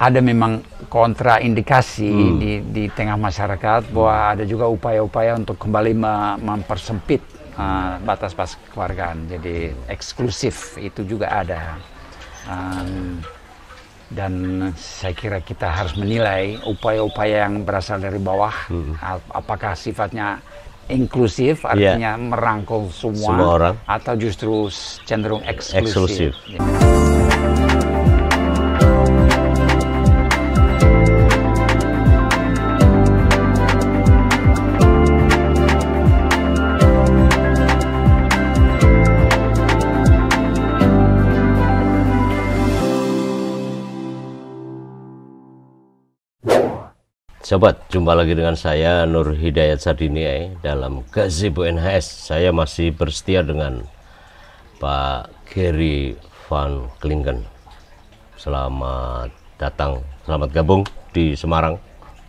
ada memang kontraindikasi di tengah masyarakat bahwa ada juga upaya-upaya untuk kembali mempersempit batas-batas kekeluargaan, jadi eksklusif itu juga ada. Dan saya kira kita harus menilai upaya-upaya yang berasal dari bawah, apakah sifatnya inklusif, artinya merangkul semua orang, atau justru cenderung eksklusif. Sobat, jumpa lagi dengan saya Nur Hidayat Sardini dalam Gazebo NHS. Saya masih bersetia dengan Pak Gary Van Klinken. Selamat datang, selamat gabung di Semarang,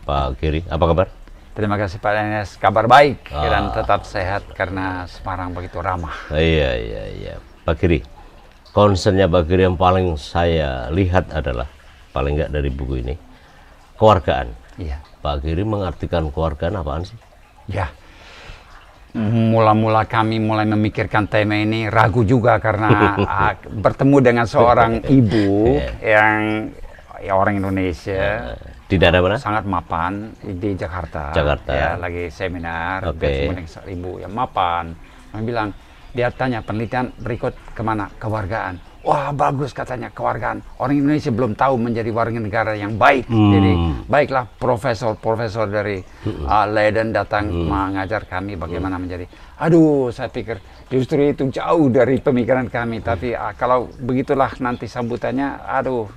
Pak Gary. Apa kabar? Terima kasih Pak NS, kabar baik dan tetap sehat karena Semarang begitu ramah. Iya. Pak Gary, concernnya Pak Gary yang paling saya lihat adalah, paling nggak dari buku ini, keluargaan. Iya. Pak Gary mengartikan keluargaan apaan sih? Ya, mula-mula kami mulai memikirkan tema ini ragu juga karena bertemu dengan seorang ibu yang orang Indonesia. Di daerah mana? Sangat mapan di Jakarta. Ya, lagi seminar, bertemu dengan seorang ibu yang mapan. Kami bilang, dia tanya penelitian berikut kemana? Kewargaan. Wah, bagus katanya kewargaan. Orang Indonesia belum tahu menjadi warga negara yang baik. Jadi baiklah profesor dari Leiden datang mengajar kami bagaimana menjadi. Aduh, saya pikir justru itu jauh dari pemikiran kami. Tapi kalau begitulah nanti sambutannya, aduh,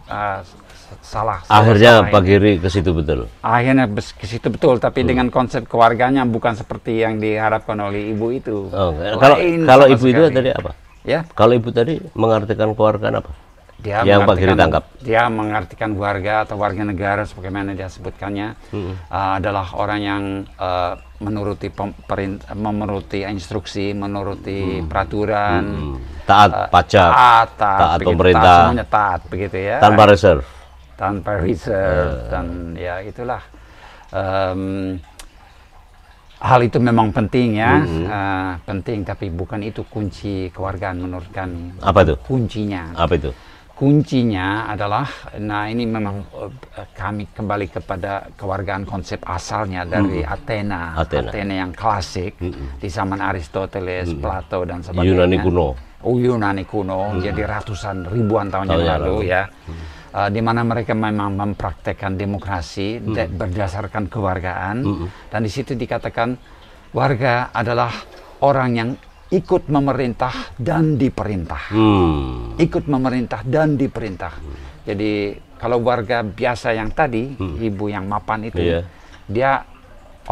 salah. Akhirnya Pak Gary ke situ betul. Akhirnya ke situ betul, tapi dengan konsep keluarganya bukan seperti yang diharapkan oleh ibu itu. Kalau ibu itu tadi apa? Ya. Kalau ibu tadi mengartikan keluargaan apa? Dia yang Pak Gary tangkap. Dia mengartikan warga atau warga negara sebagaimana dia sebutkannya adalah orang yang menuruti instruksi, menuruti peraturan, taat pajak, taat pemerintah, semuanya taat begitu ya. Tanpa reserve. Dan ya itulah. Hal itu memang penting ya, penting, tapi bukan itu kunci keluargaan menurut kami. Apa itu? Kuncinya. Apa itu? Kuncinya adalah, nah ini memang kami kembali kepada keluargaan konsep asalnya dari Athena yang klasik, di zaman Aristoteles, Plato dan sebagainya. Yunani kuno. Yunani kuno, jadi ratusan ribuan tahun yang lalu ya. Di mana mereka memang mempraktekkan demokrasi berdasarkan kewargaan, dan di situ dikatakan warga adalah orang yang ikut memerintah dan diperintah. Ikut memerintah dan diperintah. Jadi kalau warga biasa yang tadi, ibu yang mapan itu, dia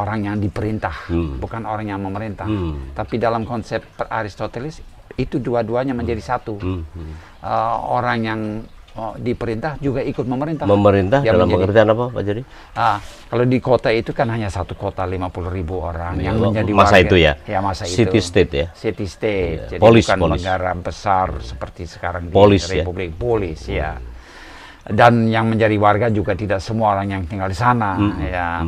orang yang diperintah, bukan orang yang memerintah. Tapi dalam konsep Aristoteles itu dua-duanya menjadi satu. Orang yang diperintah juga ikut memerintah. Memerintah dalam pengertian apa Pak Jadi? Kalau di kota itu kan hanya satu kota 50.000 orang yang menjadi masa warga. Itu ya? Ya masa City itu. State ya? City State. Jadi polis, bukan negara besar seperti sekarang di Republik. Ya? Polis ya. Dan yang menjadi warga juga tidak semua orang yang tinggal di sana. Ya,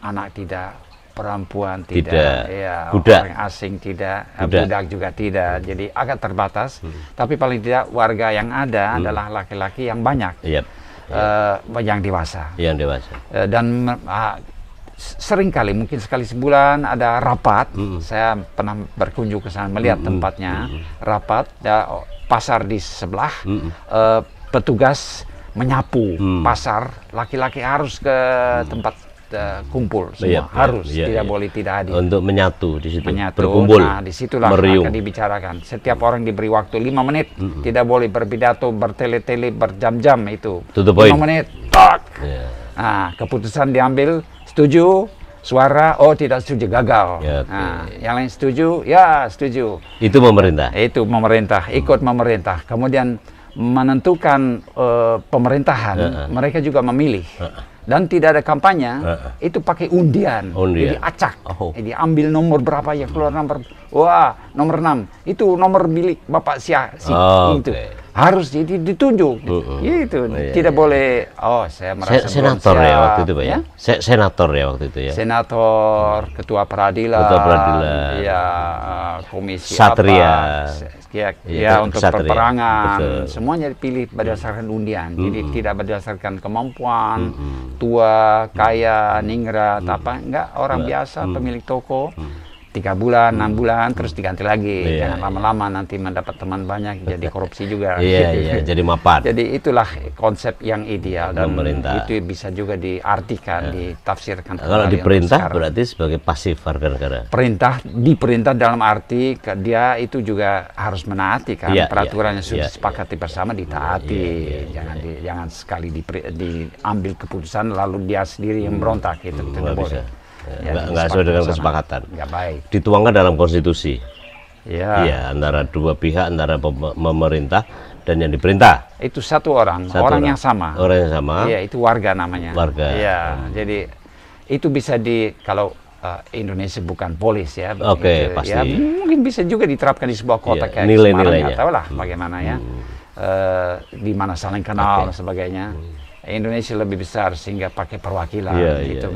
anak tidak, perempuan tidak, ya, budak. orang asing tidak, budak juga tidak, jadi agak terbatas. Tapi paling tidak warga yang ada adalah laki-laki yang banyak, yang dewasa. Dan sering kali, mungkin sekali sebulan ada rapat. Saya pernah berkunjung ke sana melihat tempatnya, rapat, pasar di sebelah, petugas menyapu pasar, laki-laki harus ke tempat kumpul semua, tidak boleh tidak hadir untuk menyatu di situ, berkumpul. Nah, disitulah akan dibicarakan. Setiap orang diberi waktu 5 menit, tidak boleh berpidato bertele-tele berjam-jam, itu 5 menit. Nah, keputusan diambil, setuju, suara, tidak setuju, gagal. Nah, yang lain setuju, ya setuju. Itu pemerintah. Itu pemerintah, ikut pemerintah. Kemudian menentukan pemerintahan, mereka juga memilih. Dan tidak ada kampanye, itu pakai undian. Jadi acak, jadi ambil nomor berapa yang keluar nomor, wah nomor 6, itu nomor milik Bapak itu. harus ditunjuk gitu. Tidak boleh saya merasa senator belum ya siap, waktu itu Pak ya. Senator ya waktu itu ya. Senator, ketua peradilan, ya komisi Satria, untuk Satria. peperangan, Betul. semuanya dipilih berdasarkan undian. Jadi tidak berdasarkan kemampuan, tua, kaya, ningrat, apa enggak, orang biasa, pemilik toko. 3 bulan, 6 bulan, terus diganti lagi. Jangan lama-lama nanti mendapat teman banyak, jadi korupsi juga. Iya, jadi mapan. Jadi itulah konsep yang ideal dan Pemerintah. itu bisa juga diartikan, ditafsirkan. Kalau diperintah berarti sebagai pasif warga negara. Diperintah dalam arti dia itu juga harus menaati kan, peraturan yang sudah disepakati bersama ditaati. Jangan sekali diambil keputusan lalu dia sendiri yang berontak itu tidak boleh. Nggak sesuai dengan kesepakatan. Nggak baik. Dituangkan dalam konstitusi. Ya. Iya, antara dua pihak, antara pemerintah dan yang diperintah. Itu satu orang yang sama. Orang yang sama. Iya, itu warga namanya. Warga. Iya, jadi itu bisa kalau Indonesia bukan polis ya. Oke, pasti. Ya, mungkin bisa juga diterapkan di sebuah kota kayak nilai-nilainya. Tahu lah bagaimana ya. Di mana saling kenal dan sebagainya. Indonesia lebih besar sehingga pakai perwakilan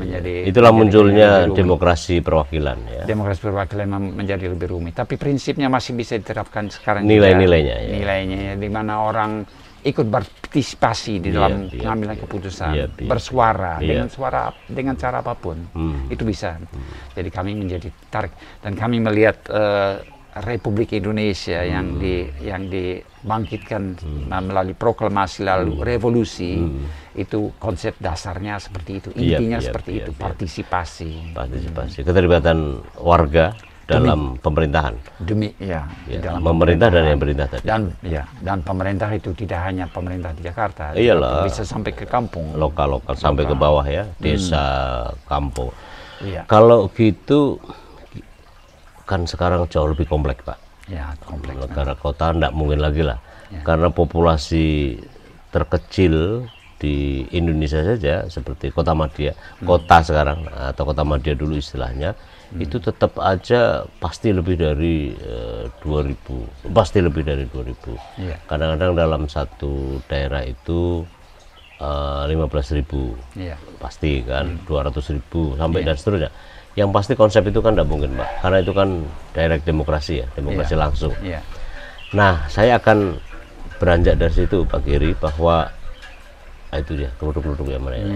menjadi itulah munculnya demokrasi perwakilan ya. Demokrasi perwakilan menjadi lebih rumit, tapi prinsipnya masih bisa diterapkan sekarang. Nilainya nilainya di mana orang ikut berpartisipasi di dalam pengambilan keputusan, bersuara dengan cara apapun. Itu bisa. Jadi kami menjadi tarik dan kami melihat Republik Indonesia yang dibangkitkan melalui proklamasi lalu revolusi itu konsep dasarnya seperti itu, intinya seperti itu, partisipasi, keterlibatan warga dalam pemerintahan dalam pemerintah dan yang perintah tadi dan pemerintah itu tidak hanya pemerintah di Jakarta, bisa sampai ke kampung, lokal sampai ke bawah ya, desa, kampung. Kalau gitu kan sekarang jauh lebih kompleks Pak. Kompleks. Negara kota enggak mungkin lagi lah, karena populasi terkecil di Indonesia saja seperti Kota Madya, kota sekarang atau Kota Madya dulu istilahnya, itu tetap aja pasti lebih dari 2.000, pasti lebih dari 2.000. Kadang-kadang dalam satu daerah itu 15.000, pasti kan 200.000 sampai dan seterusnya. Yang pasti konsep itu kan tidak mungkin Pak, karena itu kan direct demokrasi ya, demokrasi langsung. Nah, saya akan beranjak dari situ Pak Giri, bahwa itu dia kerudung-kerudung yang mana ya?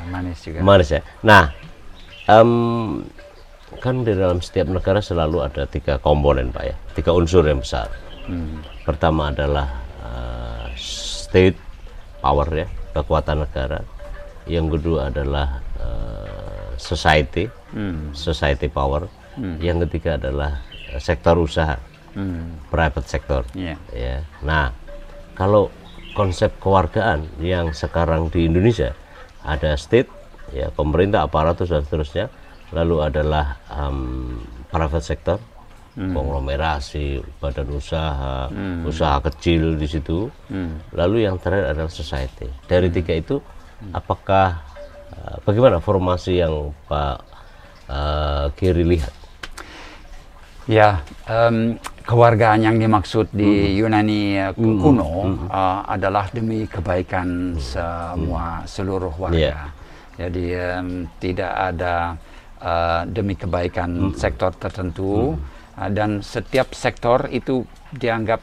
Manis juga. Manis ya. Nah, kan di dalam setiap negara selalu ada 3 komponen Pak ya, 3 unsur yang besar. Pertama adalah state power ya, kekuatan negara. Yang kedua adalah society power. Yang ketiga adalah sektor usaha, private sector. Ya. Nah, kalau konsep kewargaan yang sekarang di Indonesia ada state, ya pemerintah, aparatus dan seterusnya, lalu adalah private sector, konglomerasi, badan usaha, usaha kecil di situ, lalu yang terakhir adalah society. Dari 3 itu, apakah bagaimana formasi yang Pak Giri lihat? Ya, kewargaan yang dimaksud di Yunani kuno adalah demi kebaikan seluruh warga. Jadi tidak ada demi kebaikan sektor tertentu, dan setiap sektor itu dianggap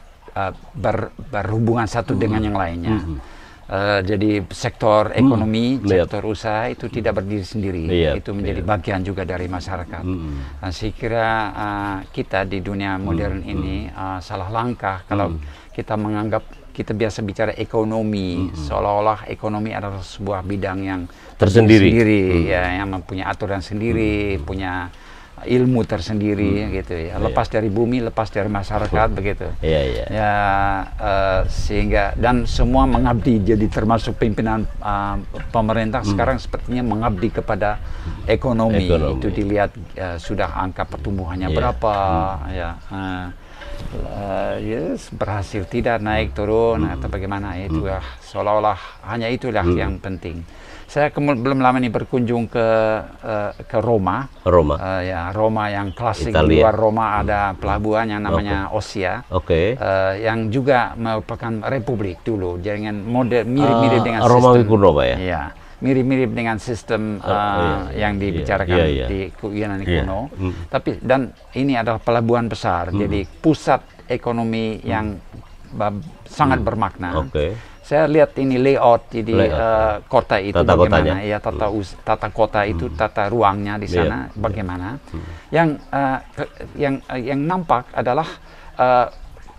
berhubungan satu dengan yang lainnya. Jadi sektor ekonomi, sektor usaha itu tidak berdiri sendiri, itu menjadi bagian juga dari masyarakat. Saya kira kita di dunia modern ini salah langkah kalau kita menganggap, kita biasa bicara ekonomi, seolah-olah ekonomi adalah sebuah bidang yang tersendiri, yang mempunyai aturan sendiri, punya ilmu tersendiri gitu ya, lepas dari bumi, lepas dari masyarakat begitu. Sehingga dan semua mengabdi, jadi termasuk pimpinan pemerintah sekarang sepertinya mengabdi kepada ekonomi. Itu dilihat sudah angka pertumbuhannya berapa berhasil tidak naik turun atau bagaimana itu ya, seolah-olah hanya itulah yang penting. Saya belum lama ini berkunjung ke Roma. Ya, Roma yang klasik. Di luar Roma ada pelabuhan yang namanya Ostia. Yang juga merupakan republik dulu, dengan model mirip-mirip dengan Romawi kuno, Pak ya. Ya, mirip-mirip dengan sistem yang dibicarakan di Yunani kuno. Tapi dan ini adalah pelabuhan besar, jadi pusat ekonomi yang sangat bermakna. Saya lihat ini layout jadi kota itu tata bagaimana, kotanya. ya tata kota itu, tata ruangnya di sana bagaimana. Yang nampak adalah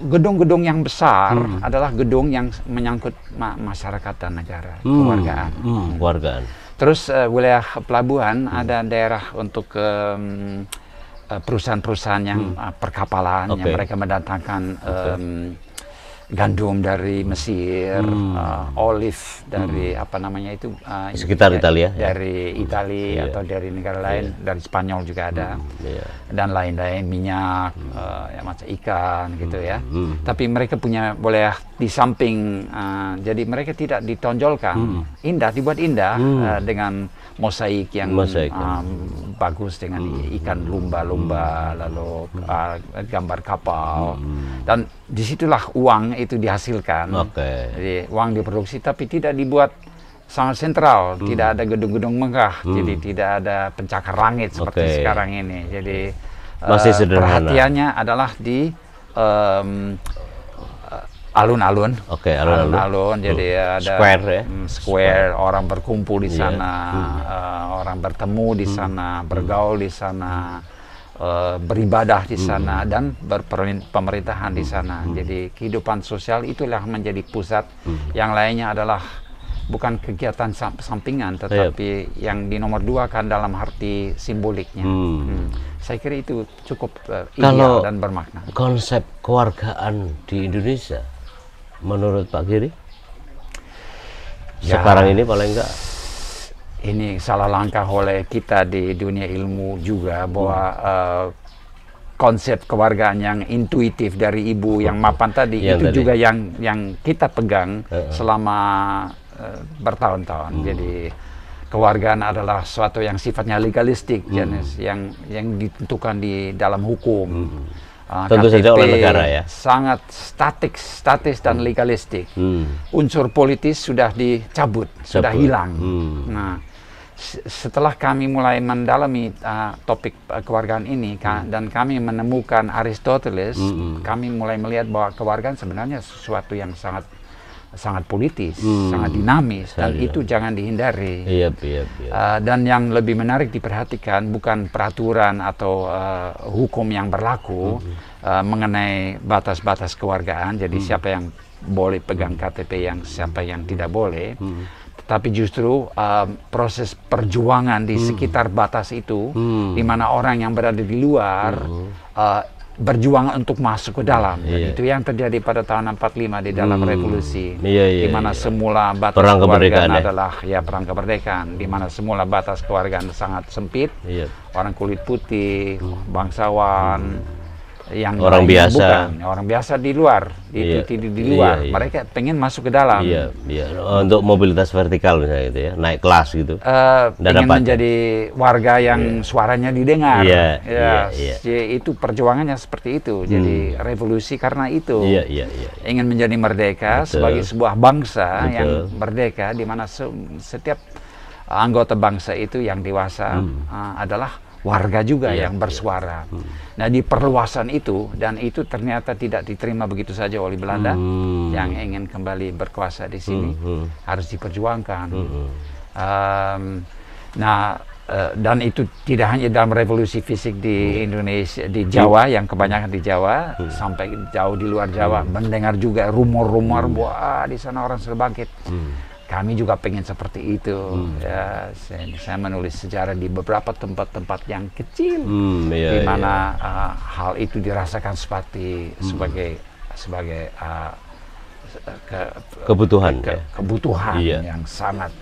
gedung-gedung yang besar adalah gedung yang menyangkut masyarakat dan negara, kewargaan. Terus wilayah pelabuhan ada daerah untuk perusahaan-perusahaan yang perkapalan yang mereka mendatangkan gandum dari Mesir, olive dari apa namanya itu sekitar Italia, dari Italia atau dari negara lain, dari Spanyol juga ada, dan lain-lain, minyak, ya, macam ikan gitu ya. Tapi mereka punya wilayah di samping, jadi mereka tidak ditonjolkan, indah, dibuat indah dengan mosaik yang bagus dengan ikan lumba-lumba, lalu gambar kapal, dan disitulah uang itu dihasilkan. Jadi uang diproduksi, tapi tidak dibuat sangat sentral, tidak ada gedung-gedung megah, jadi tidak ada pencakar langit seperti sekarang ini. Jadi masih sederhana. Perhatiannya adalah di alun-alun, alun-alun. Jadi ada square, orang berkumpul di sana, orang bertemu di sana, bergaul di sana, beribadah di sana, dan berpemerintahan di sana. Jadi kehidupan sosial itulah menjadi pusat. Yang lainnya adalah bukan kegiatan sampingan, tetapi yang di nomor dua kan dalam arti simboliknya. Saya kira itu cukup ideal dan bermakna. Konsep kewargaan di Indonesia, menurut Pak Giri, sekarang ini paling enggak, ini salah langkah oleh kita di dunia ilmu juga, bahwa konsep kewargaan yang intuitif dari Ibu yang mapan tadi, itu juga yang kita pegang selama bertahun-tahun. Jadi kewargaan adalah suatu yang sifatnya legalistik, yang ditentukan di dalam hukum. Tentu saja oleh negara ya. Sangat statis dan legalistik. Unsur politis sudah dicabut, sudah hilang. Nah, setelah kami mulai mendalami topik kewargaan ini, dan kami menemukan Aristoteles, kami mulai melihat bahwa kewargaan sebenarnya sesuatu yang sangat politis, sangat dinamis, dan itu jangan dihindari. Dan yang lebih menarik diperhatikan bukan peraturan atau hukum yang berlaku mengenai batas-batas kewargaan, jadi siapa yang boleh pegang KTP, yang siapa yang tidak boleh, tapi justru proses perjuangan di sekitar batas itu, di mana orang yang berada di luar berjuang untuk masuk ke dalam. Dan itu yang terjadi pada tahun 45 di dalam revolusi, di mana semula batas kewargaan adalah perang kemerdekaan, di mana semula batas kewargaan sangat sempit, orang kulit putih, bangsawan, yang orang biasa, orang biasa di luar, di luar, mereka pengen masuk ke dalam. Untuk mobilitas vertikal misalnya gitu ya, naik kelas gitu. Pengen menjadi warga yang suaranya didengar. Itu perjuangannya seperti itu. Jadi revolusi karena itu. Ingin menjadi merdeka sebagai sebuah bangsa yang merdeka, di mana setiap anggota bangsa itu yang dewasa adalah warga juga yang bersuara. Nah, di perluasan itu, dan itu ternyata tidak diterima begitu saja oleh Belanda yang ingin kembali berkuasa di sini, harus diperjuangkan. Dan itu tidak hanya dalam revolusi fisik di Indonesia, di Jawa, yang kebanyakan di Jawa, sampai jauh di luar Jawa, mendengar juga rumor-rumor bahwa di sana orang sudah bangkit. Kami juga pengen seperti itu. Saya menulis sejarah di beberapa tempat-tempat yang kecil, di mana hal itu dirasakan sebagai kebutuhan yang sangat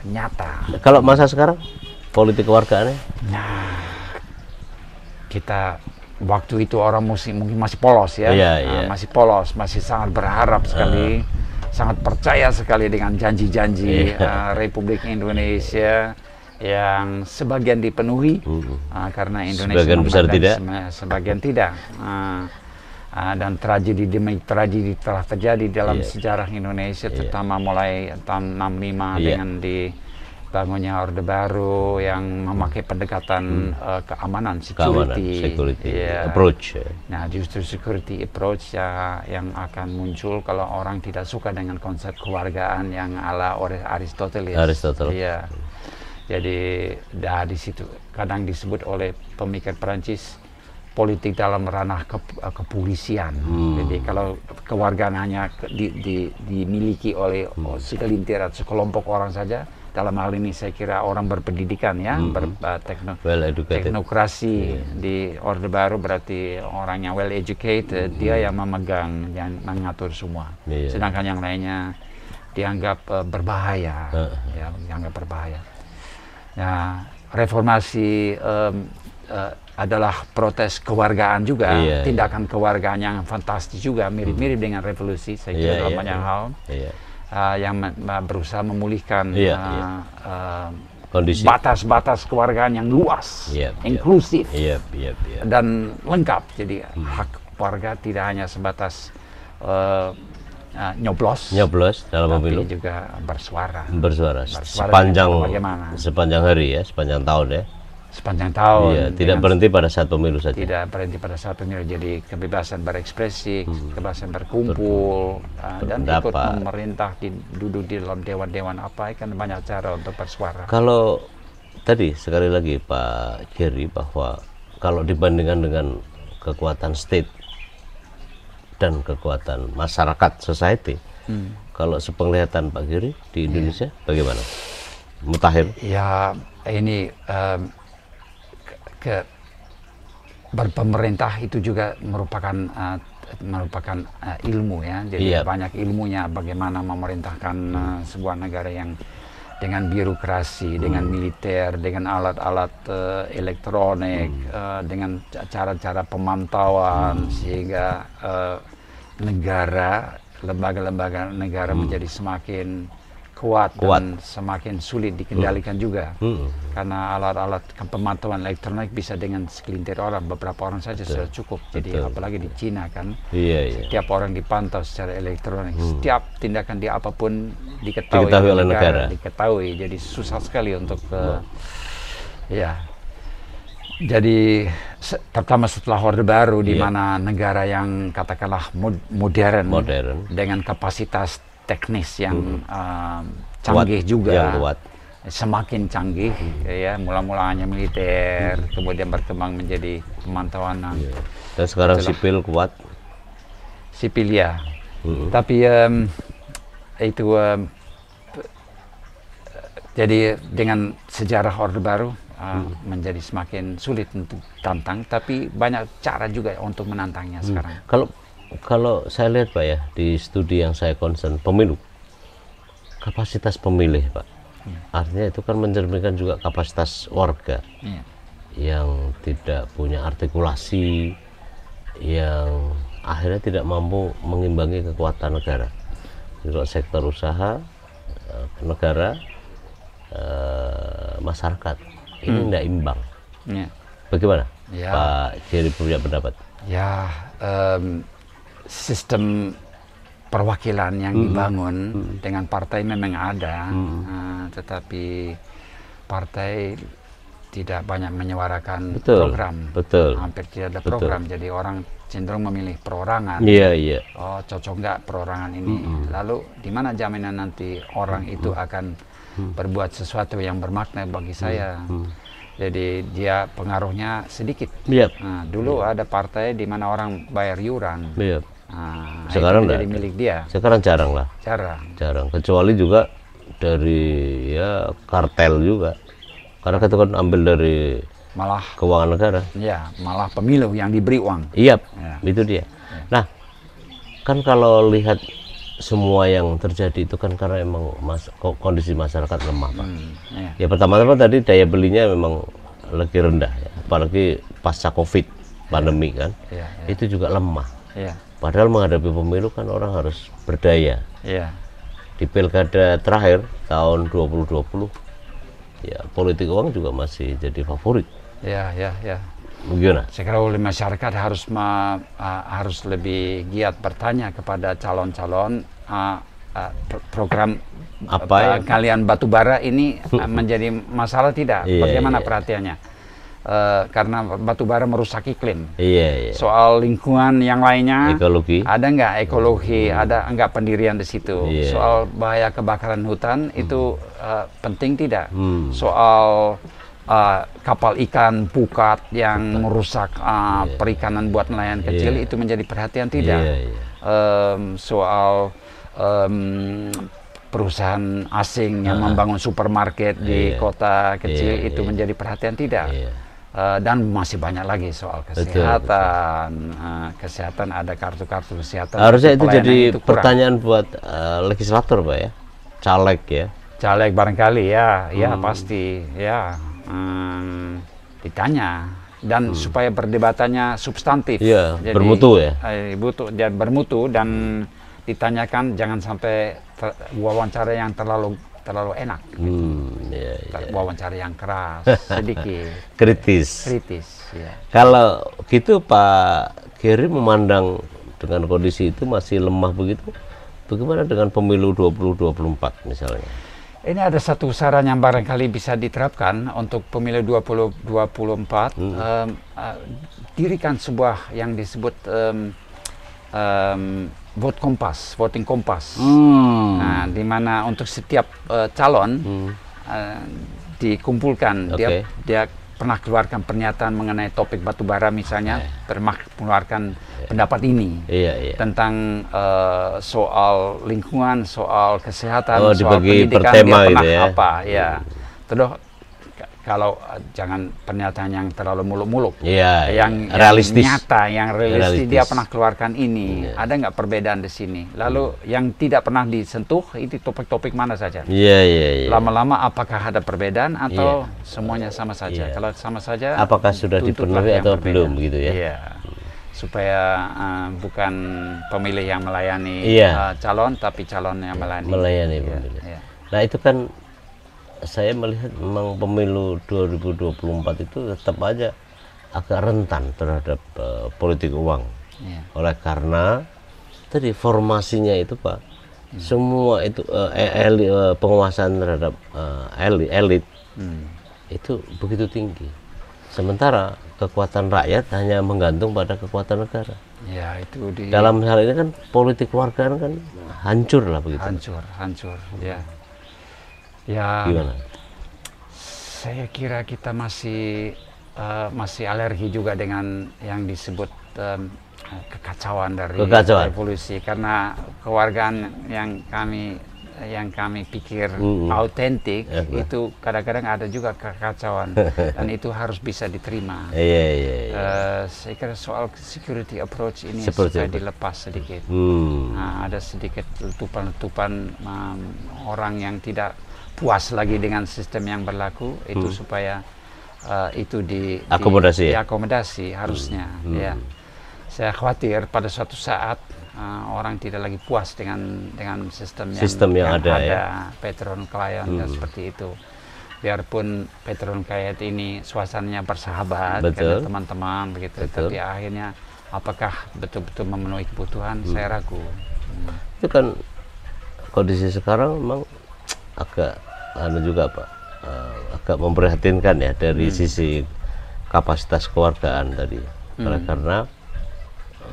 nyata. Kalau masa sekarang politik kewargaannya? Nah, kita waktu itu orang mungkin masih polos ya, masih polos, masih sangat berharap sekali, sangat percaya sekali dengan janji-janji Republik Indonesia yang sebagian dipenuhi karena Indonesia sebagian besar tidak, sebagian tidak. Dan tragedi demi tragedi telah terjadi dalam sejarah Indonesia, terutama mulai tahun 65 dengan dibangunnya Orde Baru yang memakai pendekatan keamanan, security approach. Nah, justru security approach yang akan muncul kalau orang tidak suka dengan konsep kewargaan yang ala Aristoteles. Iya. Jadi di situ kadang disebut oleh pemikir Perancis politik dalam ranah kepolisian. Jadi kalau kewargaan hanya dimiliki oleh segelintir atau sekelompok orang saja, dalam hal ini saya kira orang berpendidikan ya, teknokrasi di Orde Baru berarti orang yang well educated, dia yang memegang, yang mengatur semua. Sedangkan yang lainnya dianggap berbahaya, ya, dianggap berbahaya. Nah, reformasi adalah protes kewargaan juga, tindakan kewargaan yang fantastis juga, mirip-mirip dengan revolusi, saya kira dalam banyak hal, yang berusaha memulihkan batas-batas kewargaan yang luas, inklusif, dan lengkap. Jadi hak warga tidak hanya sebatas nyoblos dalam pemilu, tapi juga bersuara sepanjang hari ya, sepanjang tahun ya. Sepanjang tahun, tidak berhenti pada saat pemilu saja. Tidak berhenti pada saat pemilu, jadi kebebasan berekspresi, kebebasan berkumpul, dan ikut memerintah, duduk di dalam dewan-dewan apa, kan banyak cara untuk bersuara. Kalau tadi sekali lagi Pak Geri, bahwa kalau dibandingkan dengan kekuatan state dan kekuatan masyarakat, society, kalau sepenglihatan Pak Geri di Indonesia bagaimana? Mutakhir? Ya, ini berpemerintah itu juga merupakan ilmu ya, jadi banyak ilmunya bagaimana memerintahkan sebuah negara yang dengan birokrasi, dengan militer, dengan alat-alat elektronik, dengan cara-cara pemantauan, sehingga lembaga-lembaga negara menjadi semakin kuat dan semakin sulit dikendalikan juga, karena alat-alat pemantauan elektronik bisa dengan segelintir orang, beberapa orang saja sudah cukup. Jadi apalagi di Cina kan, setiap orang dipantau secara elektronik, setiap tindakan dia apapun diketahui oleh negara, diketahui. Jadi susah sekali untuk jadi pertama setelah Orde Baru, di mana negara yang katakanlah modern dengan kapasitas teknis yang canggih juga, yang kuat, semakin canggih ya, mula-mula hanya militer, kemudian berkembang menjadi pemantauan, dan sekarang sipil kuat, sipil ya. Tapi itu jadi dengan sejarah Orde Baru menjadi semakin sulit untuk tantang, tapi banyak cara juga untuk menantangnya sekarang. Kalau saya lihat Pak ya, di studi yang saya concern, pemilu, kapasitas pemilih Pak, artinya itu kan mencerminkan juga kapasitas warga yang tidak punya artikulasi, yang akhirnya tidak mampu mengimbangi kekuatan negara. Jadi kalau sektor usaha, negara, masyarakat, ini tidak imbang. Bagaimana Pak Geri punya pendapat? Ya, sistem perwakilan yang dibangun dengan partai memang ada, tetapi partai tidak banyak menyuarakan program. Hampir tidak ada program. Jadi orang cenderung memilih perorangan. Oh, cocok nggak perorangan ini? Lalu di mana jaminan nanti orang itu akan berbuat sesuatu yang bermakna bagi saya? Jadi dia pengaruhnya sedikit. Nah, dulu ada partai di mana orang bayar iuran. Sekarang jadi milik dia. Sekarang jarang lah. Jarang. Kecuali juga dari kartel juga. Karena kita kan ambil dari malah keuangan negara. Ya, malah pemilu yang diberi uang. Itu dia. Nah, kan kalau lihat semua yang terjadi itu kan karena emang kondisi masyarakat lemah, Pak. Ya pertama-tama tadi daya belinya memang lagi rendah ya. Apalagi pasca Covid. pandemi kan, itu juga lemah. Padahal menghadapi pemilu kan orang harus berdaya. Di pilkada terakhir tahun 2020, ya politik uang juga masih jadi favorit. Gimana? Saya kira oleh masyarakat harus lebih giat bertanya kepada calon-calon program apa kalian batubara ini menjadi masalah tidak? Bagaimana perhatiannya? Karena batubara merusak iklim. Soal lingkungan yang lainnya, ekologi. Ada nggak ekologi? Ada nggak pendirian di situ? Soal bahaya kebakaran hutan itu penting tidak? Soal kapal ikan pukat yang merusak perikanan buat nelayan kecil itu menjadi perhatian tidak? Soal perusahaan asing yang membangun supermarket di kota kecil itu menjadi perhatian tidak? Dan masih banyak lagi soal kesehatan. Kesehatan ada kartu-kartu kesehatan. Harusnya itu jadi pertanyaan buat legislator, Pak ya, caleg ya. Caleg barangkali ya, pasti ya ditanya dan supaya perdebatannya substantif. Jadi, bermutu ya. Bermutu dan ditanyakan, jangan sampai wawancara yang terlalu enak. Wawancara yang keras, sedikit kritis. Ya. Kalau gitu Pak Geri memandang dengan kondisi itu masih lemah begitu, bagaimana dengan pemilu 2024 misalnya? Ini ada satu saran yang barangkali bisa diterapkan untuk pemilu 2024. Dirikan sebuah yang disebut voting kompas. Nah, di mana untuk setiap calon dikumpulkan, dia pernah keluarkan pernyataan mengenai topik batubara misalnya, pernah mengeluarkan pendapat ini tentang soal lingkungan, soal kesehatan, soal pendidikan, dia pernah apa terus kalau jangan pernyataan yang terlalu muluk-muluk, yang realistis, yang realistis. Dia pernah keluarkan ini. Ada nggak perbedaan di sini? Lalu yang tidak pernah disentuh itu topik-topik mana saja? Lama-lama apakah ada perbedaan atau semuanya sama saja? Kalau sama saja, apakah sudah dipenuhi atau belum gitu ya? Supaya bukan pemilih yang melayani calon, tapi calon yang melayani pemilih. Nah itu kan saya melihat memang pemilu 2024 itu tetap aja agak rentan terhadap politik uang. Oleh karena tadi formasinya itu Pak, semua itu penguasaan terhadap elit itu begitu tinggi. Sementara kekuatan rakyat hanya menggantung pada kekuatan negara. Dalam hal ini kan politik keluarga kan hancur lah begitu. Hancur. Gimana? Saya kira kita masih alergi juga dengan yang disebut kekacauan dari revolusi, karena kewargaan yang kami pikir autentik itu kadang-kadang ada juga kekacauan dan itu harus bisa diterima. Saya kira soal security approach ini supaya dilepas sedikit. Ada sedikit letupan-letupan orang yang tidak puas lagi dengan sistem yang berlaku itu supaya itu diakomodasi harusnya. Saya khawatir pada suatu saat orang tidak lagi puas dengan sistem yang ada Petron klien seperti itu. Biarpun Petron klien ini suasananya bersahabat karena teman-teman begitu, tapi akhirnya apakah betul-betul memenuhi kebutuhan? Saya ragu. Itu kan kondisi sekarang memang agak juga Pak, agak memprihatinkan ya dari sisi kapasitas kewargaan tadi. Oleh karena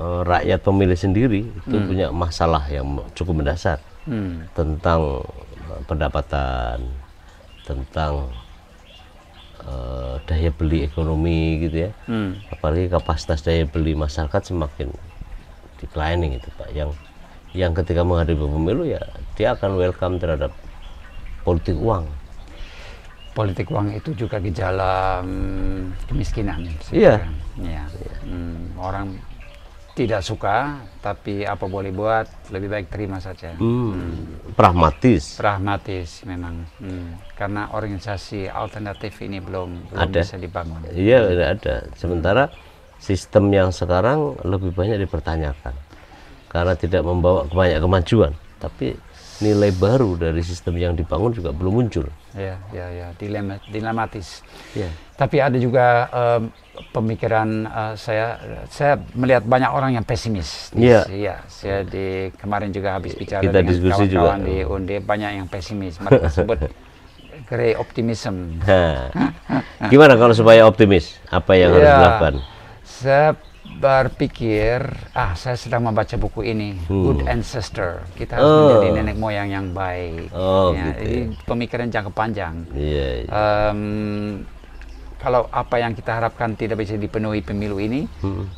rakyat pemilih sendiri itu punya masalah yang cukup mendasar tentang pendapatan, tentang daya beli ekonomi gitu ya. Apalagi kapasitas daya beli masyarakat semakin declining itu Pak, yang ketika menghadapi pemilu ya dia akan welcome terhadap politik uang. Politik uang itu juga gejala kemiskinan. Orang tidak suka, tapi apa boleh buat, lebih baik terima saja. Pragmatis memang. Karena organisasi alternatif ini belum bisa dibangun. Ada. Sementara sistem yang sekarang lebih banyak dipertanyakan karena tidak membawa banyak kemajuan, tapi nilai baru dari sistem yang dibangun juga belum muncul. Ya, dilematis. Ya. Tapi ada juga pemikiran saya melihat banyak orang yang pesimis. Iya. Iya, saya kemarin juga habis bicara Kita dengan diskusi kawan-kawan juga. di UND, banyak yang pesimis. Mereka sebut grey optimism. Gimana kalau supaya optimis? Apa yang harus dilakukan? Saya berpikir, saya sedang membaca buku ini, Good Ancestor. Kita harus menjadi nenek moyang yang baik. Gitu ini pemikiran jangka panjang. Iya. Kalau apa yang kita harapkan tidak bisa dipenuhi pemilu ini,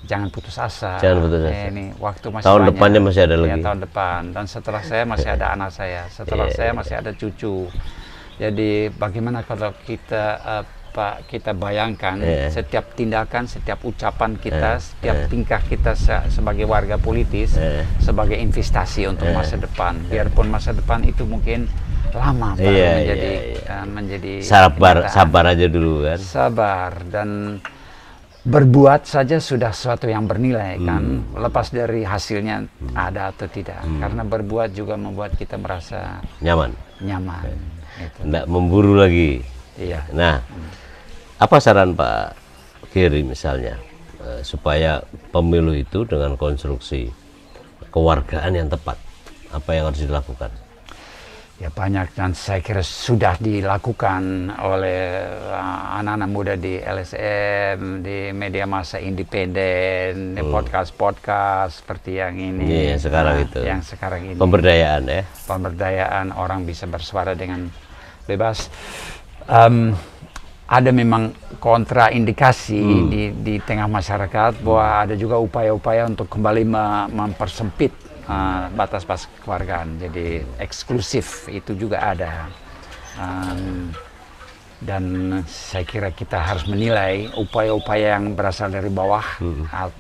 jangan putus asa. Jangan putus asa. Ini waktu masih Tahun banyak. depannya masih ada lagi. Ya, tahun depan. Dan setelah saya masih ada anak saya. Setelah saya masih ada cucu. Jadi bagaimana kalau kita bayangkan setiap tindakan, setiap ucapan kita, setiap tingkah kita sebagai warga politis sebagai investasi untuk masa depan. Biarpun masa depan itu mungkin lama baru menjadi sabar aja dulu kan. Sabar dan berbuat saja sudah sesuatu yang bernilai kan, lepas dari hasilnya ada atau tidak. Karena berbuat juga membuat kita merasa nyaman. Nggak memburu lagi. Iya. Nah, apa saran Pak Geri misalnya supaya pemilu itu dengan konstruksi kewargaan yang tepat, apa yang harus dilakukan? Ya banyak, dan saya kira sudah dilakukan oleh anak-anak muda di LSM, di media massa independen, di podcast-podcast seperti yang ini. Yang sekarang itu. Yang sekarang ini. Pemberdayaan ya. Pemberdayaan, orang bisa bersuara dengan bebas. Ada memang kontraindikasi di tengah masyarakat bahwa ada juga upaya-upaya untuk kembali mempersempit batas-batas kewargaan, jadi eksklusif itu juga ada. Dan saya kira kita harus menilai upaya-upaya yang berasal dari bawah,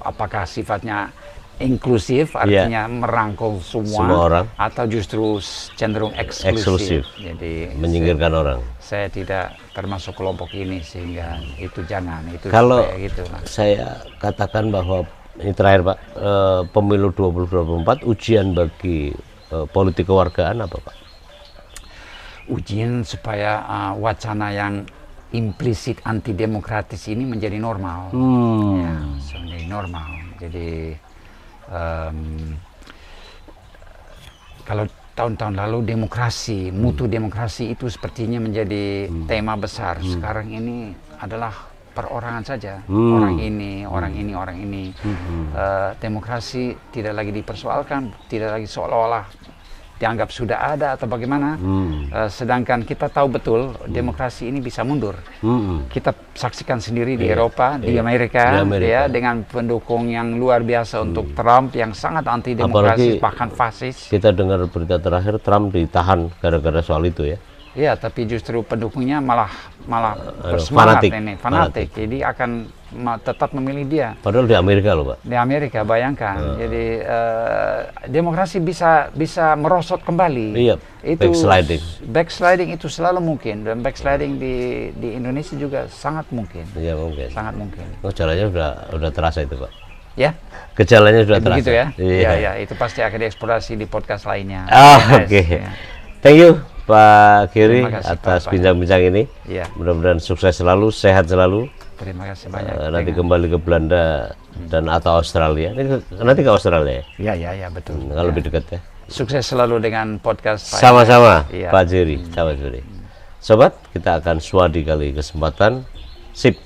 apakah sifatnya inklusif, artinya merangkul semua orang, atau justru cenderung eksklusif. Jadi menyingkirkan orang. Saya tidak termasuk kelompok ini, sehingga itu jangan. Itu kalau gitu, saya katakan bahwa ini terakhir Pak, pemilu 2024 ujian bagi politik kewargaan apa Pak? Ujian supaya wacana yang implisit anti demokratis ini menjadi normal. Ya, menjadi normal. Jadi kalau tahun-tahun lalu demokrasi, mutu demokrasi itu sepertinya menjadi tema besar. Sekarang ini adalah perorangan saja, orang ini. Demokrasi tidak lagi dipersoalkan, tidak lagi seolah-olah dianggap sudah ada atau bagaimana. Sedangkan kita tahu betul demokrasi ini bisa mundur. Kita saksikan sendiri di Eropa, di Amerika. Ya, dengan pendukung yang luar biasa untuk Trump yang sangat anti demokrasi, bahkan fasis. Kita dengar berita terakhir Trump ditahan gara-gara soal itu ya. Ya, tapi justru pendukungnya malah bersemangat, fanatik. Jadi akan tetap memilih dia. Padahal di Amerika loh Pak. Di Amerika, bayangkan. Jadi demokrasi bisa merosot kembali. Iya. Itu backsliding itu selalu mungkin, dan backsliding di Indonesia juga sangat mungkin. Iya mungkin. Sangat mungkin. Gejalanya udah terasa itu Pak. Ya. Gejalanya sudah terasa. Begitu ya. Iya. Ya, itu pasti akan dieksplorasi di podcast lainnya. Oke. Ya. Thank you Pak Geri atas bincang-bincang ini. Ya. Mudah-mudahan sukses selalu, sehat selalu. Terima kasih banyak. Nanti kembali ke Belanda dan atau Australia. Nanti ke Australia ya? Ya, betul. Kalau lebih dekat ya. Sukses selalu dengan podcast. Sama-sama Pak Geri. Sobat, kita akan suadi kali kesempatan. Sip.